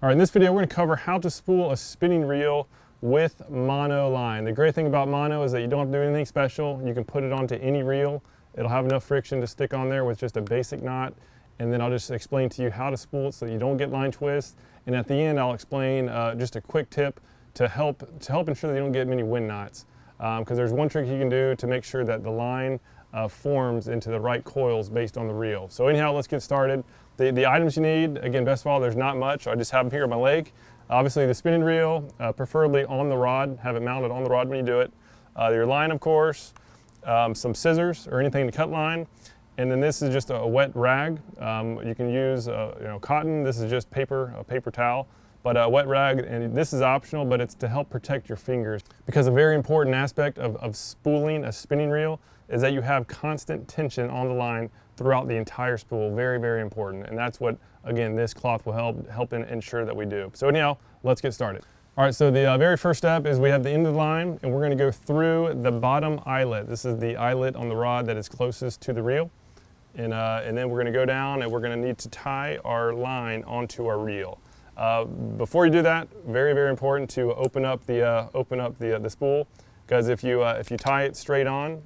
All right, in this video, we're going to cover how to spool a spinning reel with mono line. The great thing about mono is that you don't have to do anything special. You can put it onto any reel. It'll have enough friction to stick on there with just a basic knot. And then I'll just explain to you how to spool it so that you don't get line twists. And at the end, I'll explain just a quick tip to help ensure that you don't get many wind knots. Because there's one trick you can do to make sure that the line forms into the right coils based on the reel. So anyhow, let's get started. The items you need, again, best of all, there's not much. I just have them here on my leg. Obviously the spinning reel, preferably on the rod, have it mounted on the rod when you do it. Your line, of course, some scissors or anything to cut line. And then this is just a wet rag. You can use cotton. This is just a paper towel, but a wet rag, and this is optional, but it's to help protect your fingers. Because a very important aspect of spooling a spinning reel is that you have constant tension on the line throughout the entire spool. Very, very important. And that's what, again, this cloth will help ensure that we do. So anyhow, let's get started. All right, so the very first step is we have the end of the line, and we're gonna go through the bottom eyelet. This is the eyelet on the rod that is closest to the reel. And then we're gonna go down and we're gonna need to tie our line onto our reel. Before you do that, very, very important to open up the spool, because if you tie it straight on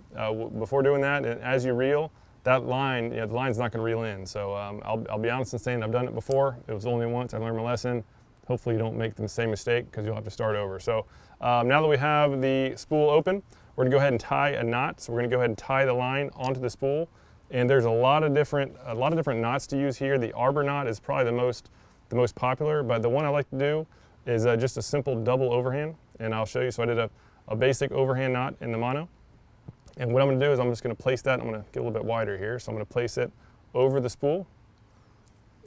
before doing that, and as you reel, that line, the line's not going to reel in. So I'll be honest in saying I've done it before. It was only once. I learned my lesson. Hopefully you don't make the same mistake, because you'll have to start over. So now that we have the spool open, we're going to go ahead and tie a knot. So we're going to go ahead and tie the line onto the spool. And there's a lot of different knots to use here. The arbor knot is probably the most popular, but the one I like to do is just a simple double overhand. And I'll show you. So I did a basic overhand knot in the mono. And what I'm going to do is I'm just going to place that. I'm going to get a little bit wider here. So I'm going to place it over the spool,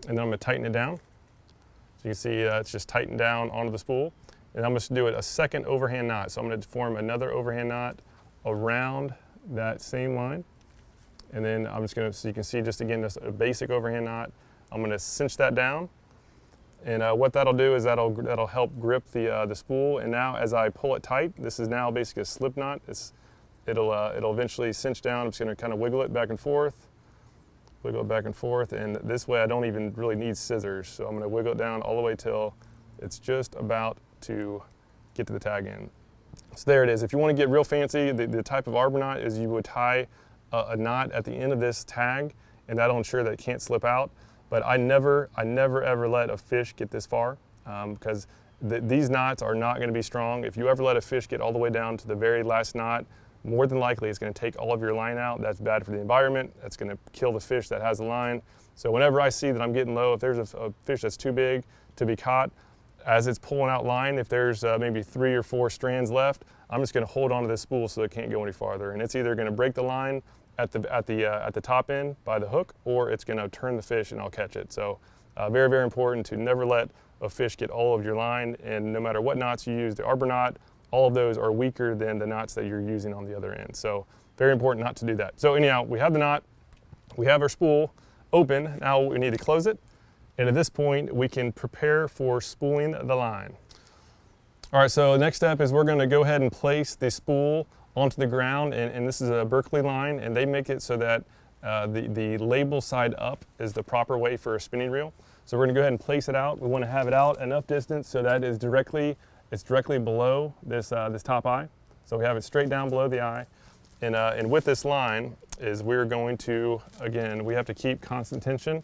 and then I'm going to tighten it down. So you can see it's just tightened down onto the spool. And I'm just going to do a second overhand knot. So I'm going to form another overhand knot around that same line. And then I'm just going to, so you can see just again, just a basic overhand knot. I'm going to cinch that down. And what that'll do is that'll help grip the spool. And now as I pull it tight, this is now basically a slip knot. It'll eventually cinch down. I'm just going to kind of wiggle it back and forth, and this way I don't even really need scissors. So I'm going to wiggle it down all the way till it's just about to get to the tag end. So there it is. If you want to get real fancy, the type of arbor knot is you would tie a knot at the end of this tag, and that'll ensure that it can't slip out. But I never ever let a fish get this far, because these knots are not going to be strong. If you ever let a fish get all the way down to the very last knot, more than likely it's going to take all of your line out. That's bad for the environment. That's going to kill the fish that has the line. So whenever I see that I'm getting low, if there's a fish that's too big to be caught, as it's pulling out line, if there's maybe 3 or 4 strands left, I'm just going to hold onto this spool so it can't go any farther. And it's either going to break the line at the top end by the hook, or it's going to turn the fish and I'll catch it. So very, very important to never let a fish get all of your line. And no matter what knots you use, the arbor knot, all of those are weaker than the knots that you're using on the other end. So very important not to do that. So anyhow, we have the knot, we have our spool open. Now we need to close it. And at this point, we can prepare for spooling the line. All right, so the next step is we're going to go ahead and place the spool onto the ground. And this is a Berkeley line, and they make it so that the label side up is the proper way for a spinning reel. So we're going to go ahead and place it out. We want to have it out enough distance so that it's directly below this top eye. So we have it straight down below the eye. And with this line is we're going to, again, we have to keep constant tension.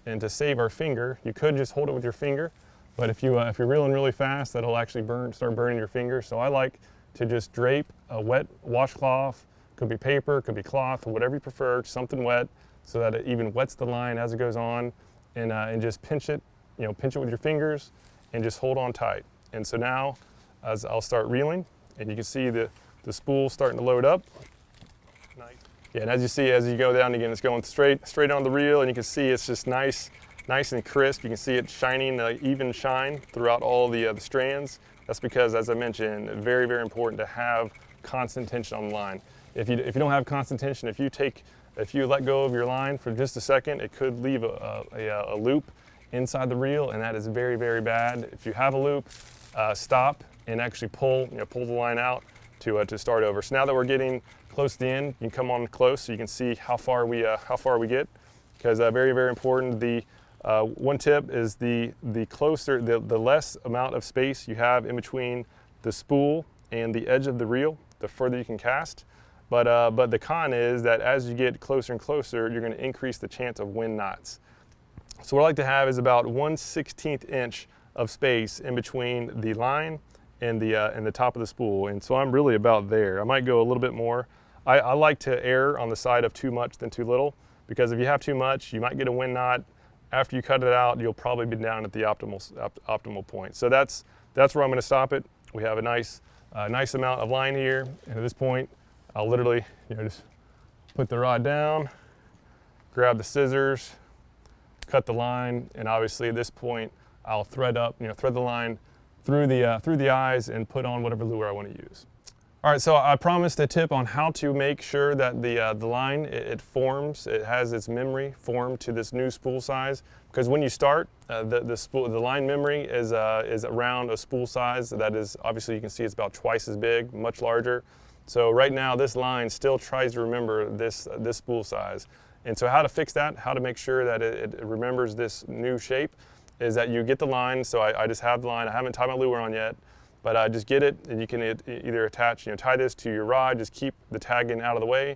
And to save our finger, you could just hold it with your finger. But if you're reeling really fast, that'll actually start burning your fingers. So I like to just drape a wet washcloth. Could be paper, could be cloth, whatever you prefer, something wet, so that it even wets the line as it goes on. And just pinch it with your fingers and just hold on tight. And so now, as I'll start reeling, and you can see the spool starting to load up. Nice. Yeah, and as you see, as you go down again, it's going straight on the reel, and you can see it's just nice and crisp. You can see it shining, even shine throughout all the strands. That's because, as I mentioned, very, very important to have constant tension on the line. If you don't have constant tension, if you let go of your line for just a second, it could leave a loop inside the reel, and that is very, very bad. If you have a loop, stop and actually pull the line out to start over. So now that we're getting close to the end, you can come on close so you can see how far we get, because very, very important. One tip is the closer, the less amount of space you have in between the spool and the edge of the reel, the further you can cast. But the con is that as you get closer and closer, you're going to increase the chance of wind knots. So what I like to have is about 1/16 inch of space in between the line and the top of the spool. And so I'm really about there. I might go a little bit more. I like to err on the side of too much than too little, because if you have too much, you might get a wind knot. After you cut it out, you'll probably be down at the optimal point. So that's where I'm going to stop it. We have a nice amount of line here, and at this point, I'll literally, just put the rod down, grab the scissors, cut the line, and obviously at this point, I'll thread the line through the eyes and put on whatever lure I want to use. All right, so I promised a tip on how to make sure that the line, it forms, it has its memory formed to this new spool size. Because when you start, the line memory is around a spool size that is, obviously you can see it's about twice as big, much larger. So right now this line still tries to remember this spool size. And so how to fix that, how to make sure that it remembers this new shape, is that you get the line. So I just have the line, I haven't tied my lure on yet. But just get it, and you can either attach, tie this to your rod, just keep the tagging out of the way,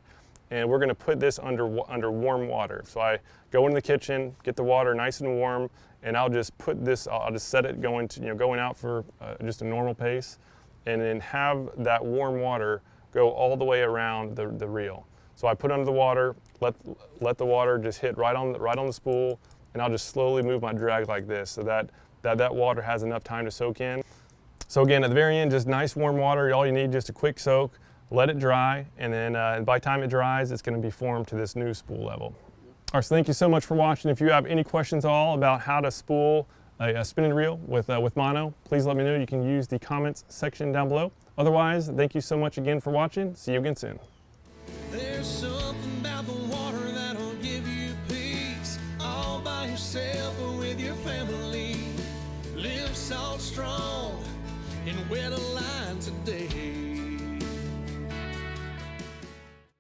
and we're going to put this under warm water. So I go into the kitchen, get the water nice and warm, and I'll just put this, I'll just set it going out for just a normal pace, and then have that warm water go all the way around the reel. So I put it under the water, let the water just hit right on the spool, and I'll just slowly move my drag like this, so that water has enough time to soak in. So again, at the very end, just nice warm water. All you need, just a quick soak, let it dry, and then by the time it dries, it's going to be formed to this new spool level. All right, so thank you so much for watching. If you have any questions at all about how to spool a spinning reel with mono, please let me know. You can use the comments section down below. Otherwise, thank you so much again for watching. See you again soon. There's something about the water that'll give you peace, all by yourself or with your family. Live salt strong and wear the line today.